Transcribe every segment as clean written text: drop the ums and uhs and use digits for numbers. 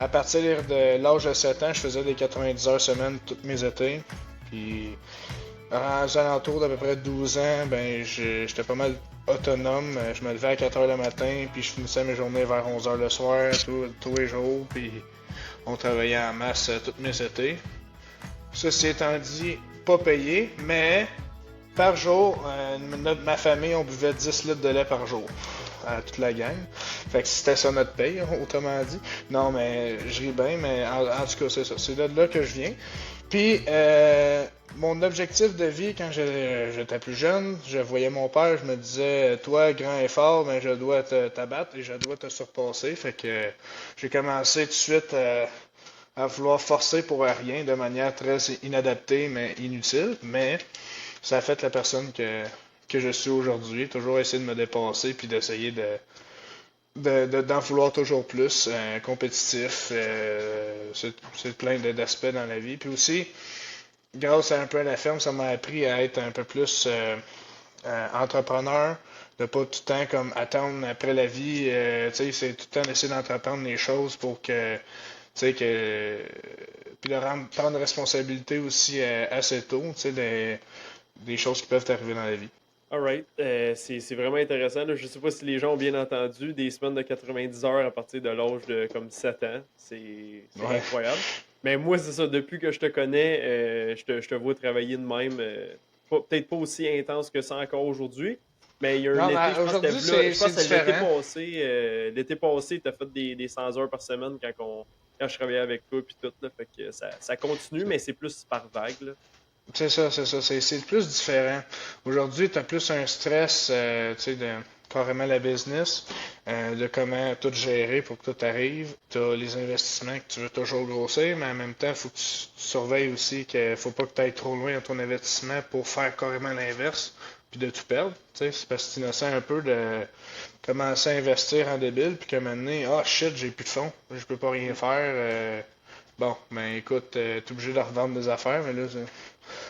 À partir de l'âge de 7 ans, je faisais des 90 heures semaine tous mes étés. Puis, aux alentours d'à peu près 12 ans, ben, j'étais pas mal autonome. Je me levais à 4 heures le matin, puis je finissais mes journées vers 11 heures le soir, tous les jours. Puis, on travaillait en masse tous mes étés. Ceci étant dit, pas payé, mais par jour, ma famille, on buvait 10 litres de lait par jour. À toute la gang. Fait que c'était ça notre paye, autrement dit. Non, mais je ris bien, mais en tout cas, c'est ça. C'est de là que je viens. Puis, mon objectif de vie quand j'étais plus jeune, je voyais mon père, je me disais, toi, grand et fort, ben, je dois t'abattre et je dois te surpasser. Fait que j'ai commencé tout de suite à vouloir forcer pour rien de manière très inadaptée, mais inutile. Mais ça a fait la personne que je suis aujourd'hui. Toujours essayer de me dépasser puis d'essayer d'en vouloir toujours plus. Compétitif. C'est plein d'aspects dans la vie. Puis aussi, grâce à un peu à la ferme, ça m'a appris à être un peu plus entrepreneur. De pas tout le temps comme attendre après la vie. Tu sais, c'est tout le temps d'essayer d'entreprendre les choses pour que. Tu sais, que. Puis de prendre responsabilité aussi assez tôt. Tu sais, des choses qui peuvent arriver dans la vie. Alright, c'est vraiment intéressant. Là. Je sais pas si les gens ont bien entendu, des semaines de 90 heures à partir de l'âge de comme 7 ans. C'est Ouais. incroyable. Mais moi, c'est ça, depuis que je te connais, je te vois travailler de même. Peut-être pas aussi intense que ça encore aujourd'hui. Mais il y a un Non, été, mais je pense que aujourd'hui, c'était je c'est pense que c'était différent. l'été passé, tu as fait des 100 heures par semaine quand je travaillais avec toi puis tout là. Fait que ça continue, mais c'est plus par vague, là. C'est ça, c'est ça. C'est plus différent. Aujourd'hui, tu as plus un stress, tu sais, de carrément la business, de comment tout gérer pour que tout arrive. Tu as les investissements que tu veux toujours grossir, mais en même temps, il faut que tu surveilles aussi qu'il faut pas que tu ailles trop loin dans ton investissement pour faire carrément l'inverse, puis de tout perdre. Tu sais, c'est parce que c'est innocent un peu de commencer à investir en débile, puis que maintenant, ah shit, j'ai plus de fonds, je peux pas rien faire. Bon, ben écoute, t'es obligé de revendre des affaires, mais là,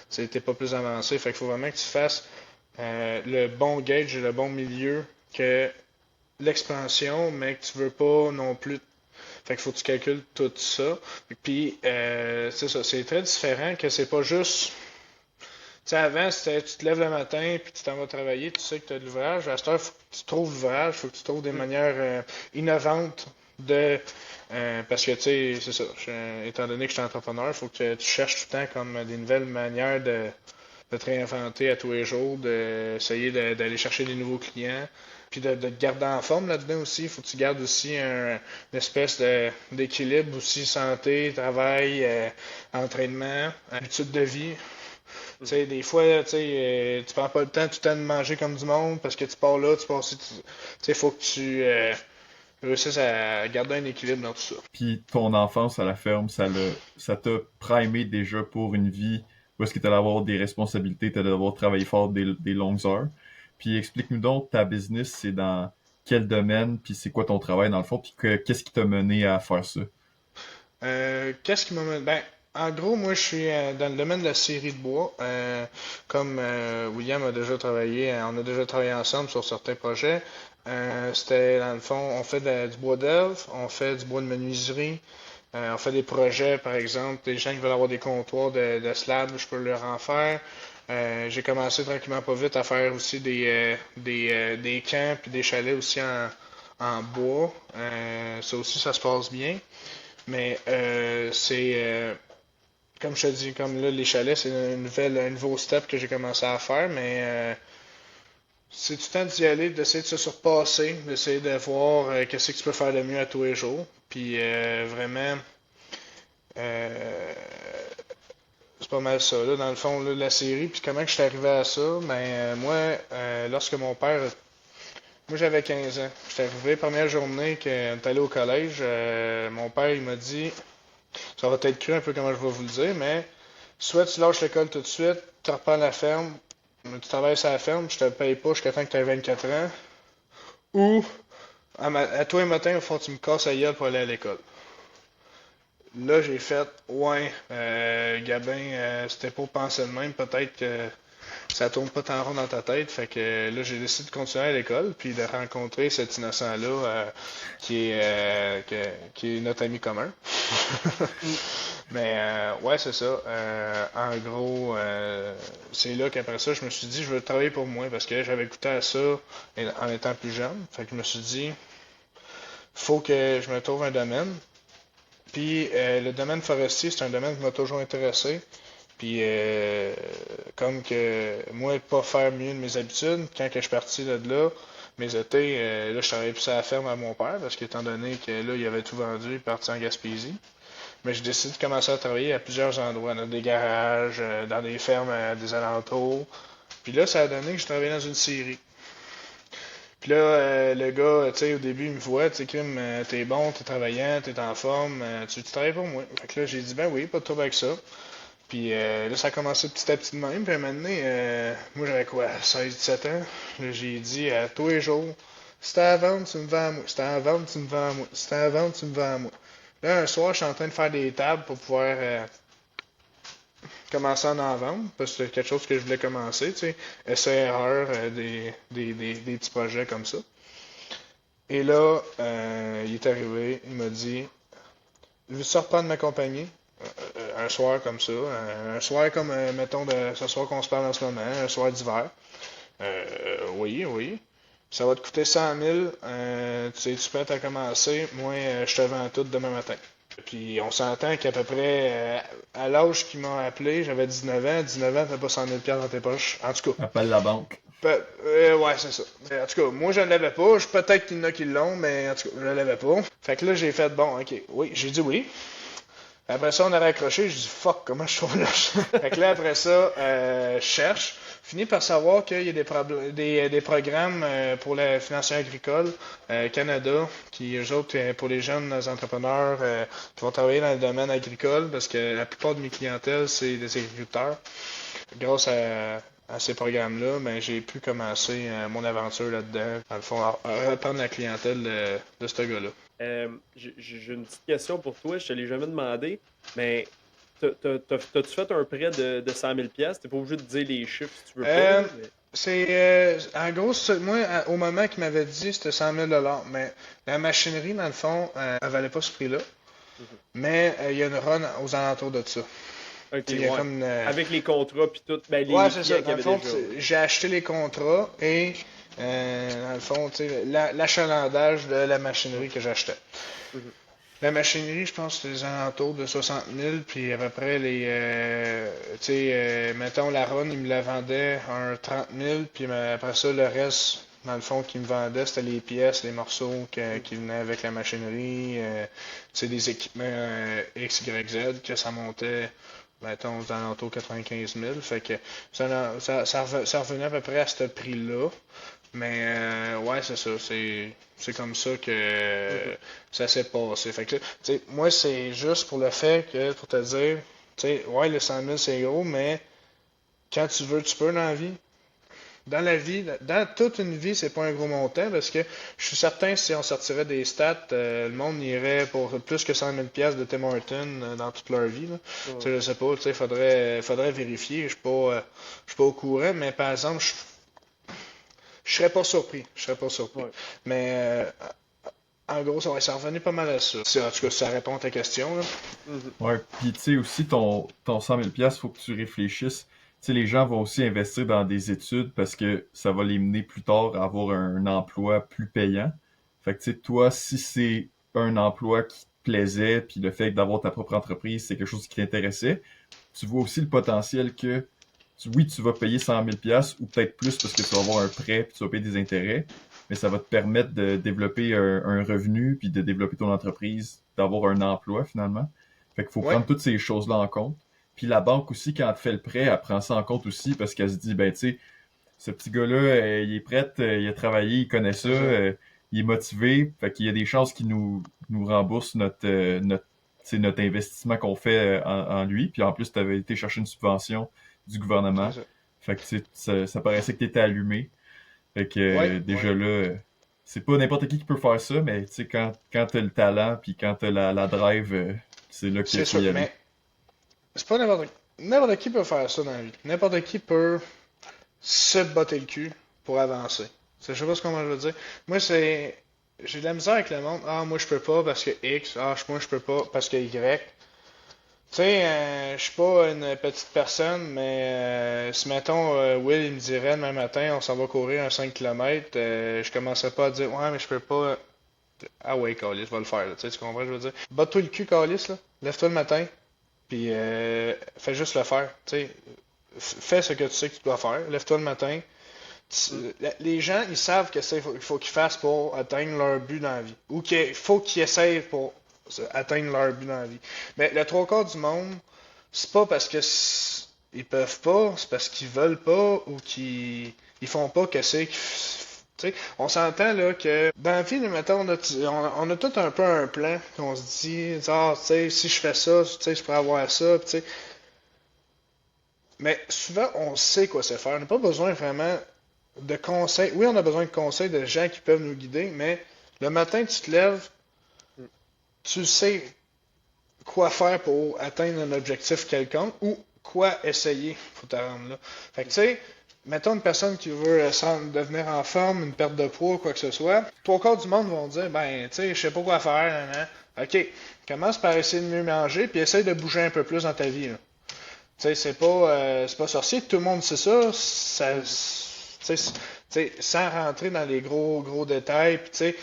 c'était pas plus avancé. Fait qu'il faut vraiment que tu fasses le bon gauge et le bon milieu que l'expansion, mais que tu veux pas non plus. Fait qu'il faut que tu calcules tout ça. Puis, c'est ça, c'est très différent que c'est pas juste. Tu sais, avant, c'était tu te lèves le matin puis tu t'en vas travailler, tu sais que tu as de l'ouvrage. À cette heure, il faut que tu trouves l'ouvrage, il faut que tu trouves des manières innovantes de. Parce que, tu sais, c'est ça. Étant donné que je suis entrepreneur, il faut que tu cherches tout le temps comme des nouvelles manières de te réinventer à tous les jours, d'essayer d'aller chercher des nouveaux clients, puis de te garder en forme là-dedans aussi. Il faut que tu gardes aussi une espèce d'équilibre aussi, santé, travail, entraînement, habitude de vie. Tu sais, des fois, tu sais, tu prends pas le temps tout le temps de manger comme du monde parce que tu pars là, tu pars aussi. Tu sais, faut que tu réussisses à garder un équilibre dans tout ça. Puis ton enfance à la ferme, ça t'a primé déjà pour une vie où est-ce que t'allais avoir des responsabilités, t'allais devoir travailler fort des longues heures. Puis explique-nous donc, ta business, c'est dans quel domaine, puis c'est quoi ton travail dans le fond, puis qu'est-ce qui t'a mené à faire ça? Qu'est-ce qui m'a mené? Ben, en gros, moi, je suis dans le domaine de la scierie de bois. Comme William a déjà travaillé, on a déjà travaillé ensemble sur certains projets. C'était, dans le fond, on fait du bois d'œuvre, on fait du bois de menuiserie, on fait des projets, par exemple, des gens qui veulent avoir des comptoirs de slab, je peux leur en faire. J'ai commencé tranquillement pas vite à faire aussi des camps puis des chalets aussi en bois. Ça aussi, ça se passe bien. Mais comme je te dis, comme là, les chalets, c'est un nouveau step que j'ai commencé à faire, mais c'est du temps d'y aller, d'essayer de se surpasser, d'essayer de voir qu'est-ce que tu peux faire de mieux à tous les jours. Puis vraiment, euh, c'est pas mal ça, là, dans le fond, là, la série. Puis comment que je suis arrivé à ça? Ben, moi, lorsque mon père. Moi, j'avais 15 ans. J'étais arrivé, première journée qu'on est allé au collège, mon père, il m'a dit, ça va être cru un peu comment je vais vous le dire, mais soit tu lâches l'école tout de suite, tu reprends la ferme, tu travailles sur la ferme, je te paye pas jusqu'à temps que tu aies 24 ans, ou à toi un matin, il faut que tu me casses la gueule pour aller à l'école. Là, j'ai fait, ouais, Gabin, c'était pour penser de même, peut-être que ça tourne pas tant rond dans ta tête. Fait que là, j'ai décidé de continuer à l'école, puis de rencontrer cet innocent-là qui est notre ami commun. Mm. Mais ouais, c'est ça. En gros, c'est là qu'après ça, je me suis dit, je veux travailler pour moi parce que j'avais goûté à ça en étant plus jeune. Fait que je me suis dit, faut que je me trouve un domaine. Puis le domaine forestier, c'est un domaine qui m'a toujours intéressé. Puis comme que moi, pas faire mieux de mes habitudes, quand que je suis parti de là, mes étés, là, je travaillais plus à la ferme à mon père, parce qu'étant donné que là, il avait tout vendu, il est parti en Gaspésie. Mais j'ai décidé de commencer à travailler à plusieurs endroits, dans des garages, dans des fermes des alentours. Puis là, ça a donné que je travaillais dans une scierie. Puis là, le gars, tu sais, au début, il me voit, tu sais, Kim, t'es bon, t'es travaillant, t'es en forme, tu travailles pour moi. Fait que là, j'ai dit, ben oui, pas de trouble avec ça. Puis là, ça a commencé petit à petit de même. Puis à un moment donné, moi, j'avais quoi, 16-17 ans. Là, j'ai dit à tous les jours, si t'as à vendre, tu me vends à moi. Si t'as à vendre, tu me vends à moi. Si t'as à vendre, tu me vends à moi. Là, un soir, je suis en train de faire des tables pour pouvoir commencer à en vendre, parce que c'est quelque chose que je voulais commencer, tu sais, essai-erreur, des petits projets comme ça. Et là, il est arrivé, il m'a dit, veux-tu reprendre ma compagnie? Un soir comme ça, un soir comme, mettons, de ce soir qu'on se parle en ce moment, un soir d'hiver. Oui, oui. Ça va te coûter 100 000. Tu sais, tu peux à commencer. Moi, je te vends tout demain matin. Puis on s'entend qu'à peu près, à l'âge qu'ils m'ont appelé, j'avais 19 ans. 19 ans, t'as pas 100 000 dans tes poches. En tout cas. Appelle la banque. Ouais, c'est ça. En tout cas, moi, je ne l'avais pas. Peut-être qu'il y en a qui l'ont, mais en tout cas, je ne l'avais pas. Fait que là, j'ai fait, bon, ok, oui, j'ai dit oui. Après ça, on a raccroché. Je dis fuck, comment je trouve là? Fait que là, après ça, je cherche. Finis par savoir qu'il y a des programmes pour la financière agricole Canada, qui, eux autres, pour les jeunes entrepreneurs qui vont travailler dans le domaine agricole, parce que la plupart de mes clientèles, c'est des agriculteurs. Grâce à ces programmes-là, ben, j'ai pu commencer mon aventure là-dedans. Dans le fond, à reprendre la clientèle de ce gars-là. J'ai une petite question pour toi, je te l'ai jamais demandé, mais t'as-tu fait un prêt de 100 000 $? T'es pas obligé de dire les chiffres si tu veux pas. Mais... En gros, moi, au moment qu'il m'avait dit, c'était 100 000 $. Mais la machinerie, dans le fond, elle valait pas ce prix-là. Mhm. Mais il y a une run aux alentours de ça. Ok, Il y a ouais. comme Avec les contrats puis tout, ben, ouais, les c'est clients ça. qu'il Dans y le avait fond, déjà. Ouais. j'ai acheté les contrats et, dans le fond, l'achalandage de la machinerie que j'achetais. Mhm. La machinerie, je pense, c'était des alentours de 60 000, puis à peu près mettons, la run, il me la vendait à un 30 000, puis après ça, le reste, dans le fond, qu'il me vendait, c'était les pièces, les morceaux qui venaient avec la machinerie, des équipements X, Y, Z, que ça montait, mettons, aux alentours de 95 000, fait que ça revenait à peu près à ce prix-là. Mais ouais, c'est ça. C'est comme ça que ça s'est passé. Fait que, tu sais, moi, c'est juste pour le fait que, pour te dire, tu sais, ouais, le 100 000, c'est gros, mais quand tu veux, tu peux dans la vie. Dans la vie, dans toute une vie, c'est pas un gros montant parce que je suis certain que si on sortirait des stats, le monde irait pour plus que 100 000 $ de Tim Hortons dans toute leur vie. Là. Ouais. Tu sais, je sais pas, tu sais, faudrait vérifier. Je suis pas au courant, mais par exemple, je serais pas surpris. Je serais pas surpris. Ouais. Mais en gros, ça revenait pas mal à ça. En tout cas, ça répond à ta question. Là. Mhm. Ouais, puis tu sais aussi, ton 100 000 $, faut que tu réfléchisses. Tu sais, les gens vont aussi investir dans des études parce que ça va les mener plus tard à avoir un emploi plus payant. Fait que tu sais, toi, si c'est un emploi qui te plaisait, puis le fait d'avoir ta propre entreprise, c'est quelque chose qui t'intéressait, tu vois aussi le potentiel que, oui, tu vas payer 100 000 $ ou peut-être plus parce que tu vas avoir un prêt, puis tu vas payer des intérêts, mais ça va te permettre de développer un revenu, puis de développer ton entreprise, d'avoir un emploi finalement. Fait qu'il faut Ouais. prendre toutes ces choses-là en compte. Puis la banque aussi, quand elle te fait le prêt, elle prend ça en compte aussi parce qu'elle se dit, ben tu sais, ce petit gars-là, il est prêt, il a travaillé, il connaît ça, C'est ça. il est motivé. Fait qu'il y a des chances qu'il nous rembourse notre investissement qu'on fait en lui. Puis en plus, tu avais été chercher une subvention du C'est gouvernement. ça. Fait que ça paraissait que tu étais allumé. Fait que Ouais. déjà Ouais. là, c'est pas n'importe qui peut faire ça, mais tu sais, quand t'as le talent puis quand t'as la drive, c'est là qu'il C'est faut sûr. y aller. Mais c'est pas n'importe qui peut faire ça dans la vie. N'importe qui peut se botter le cul pour avancer. Je sais pas comment je veux dire. Moi, j'ai de la misère avec le monde. Ah, moi, je peux pas parce que X. Ah, moi, je peux pas parce que Y. Tu sais, je suis pas une petite personne, mais si mettons, Will, il me dirait demain matin, on s'en va courir un 5 km, je commencerais pas à dire, ouais, mais je peux pas. Ah ouais, Calis, va le faire, là. Tu sais, tu comprends, je veux dire. Batte-toi le cul, Calis, là. Lève-toi le matin, puis fais juste le faire. Tu sais, fais ce que tu sais que tu dois faire. Lève-toi le matin. Les gens, ils savent que c'est il faut qu'ils fassent pour atteindre leur but dans la vie. Ou qu'il faut qu'ils essayent pour atteindre leur but dans la vie. Mais le trois quarts du monde, c'est pas parce que ils peuvent pas, c'est parce qu'ils veulent pas ou qu'ils ils font pas que c'est t'sais, on s'entend là que dans la vie, mettons, on a tout un peu un plan qu'on se dit, ah, tu sais, si je fais ça, tu sais, je pourrais avoir ça, tu sais. Mais souvent, on sait quoi c'est faire. On n'a pas besoin vraiment de conseils. Oui, on a besoin de conseils de gens qui peuvent nous guider, mais le matin, tu te lèves, tu sais quoi faire pour atteindre un objectif quelconque ou quoi essayer pour te rendre là. Fait que tu sais, mettons une personne qui veut devenir en forme, une perte de poids, quoi que ce soit, trois quarts du monde vont dire, ben, tu sais, je sais pas quoi faire, nan. Ok, commence par essayer de mieux manger, puis essaye de bouger un peu plus dans ta vie. Tu sais, c'est pas sorcier, tout le monde sait ça, sans rentrer dans les gros détails, puis tu sais,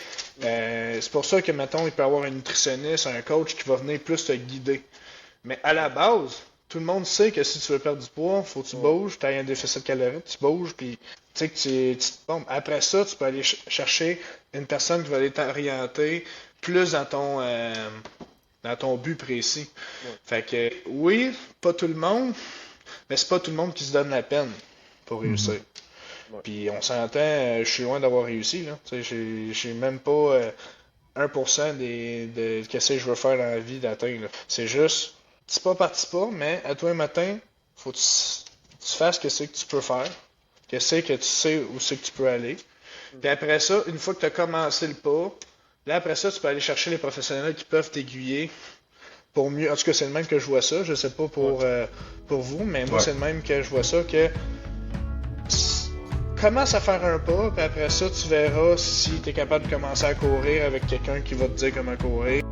c'est pour ça que, mettons, il peut y avoir un nutritionniste, un coach qui va venir plus te guider. Mais à la base, tout le monde sait que si tu veux perdre du poids, faut que tu bouges, tu as un déficit calorique, tu bouges, puis tu sais que tu te bombes. Après ça, tu peux aller chercher une personne qui va aller t'orienter plus dans ton but précis. Ouais. Fait que oui, pas tout le monde, mais c'est pas tout le monde qui se donne la peine pour réussir. Ouais. Puis on s'entend, je suis loin d'avoir réussi, là. J'ai même pas 1% de qu'est-ce que je veux faire dans la vie d'atteindre. C'est juste petit pas par petit pas, mais à toi un matin, faut que tu fasses ce que tu peux faire, que tu sais où c'est que tu peux aller. Puis après ça, une fois que tu as commencé le pas, là après ça, tu peux aller chercher les professionnels qui peuvent t'aiguiller pour mieux. En tout cas, c'est le même que je vois ça. Je sais pas pour vous, mais moi, c'est le même que je vois ça, que commence à faire un pas, puis après ça, tu verras si tu es capable de commencer à courir avec quelqu'un qui va te dire comment courir.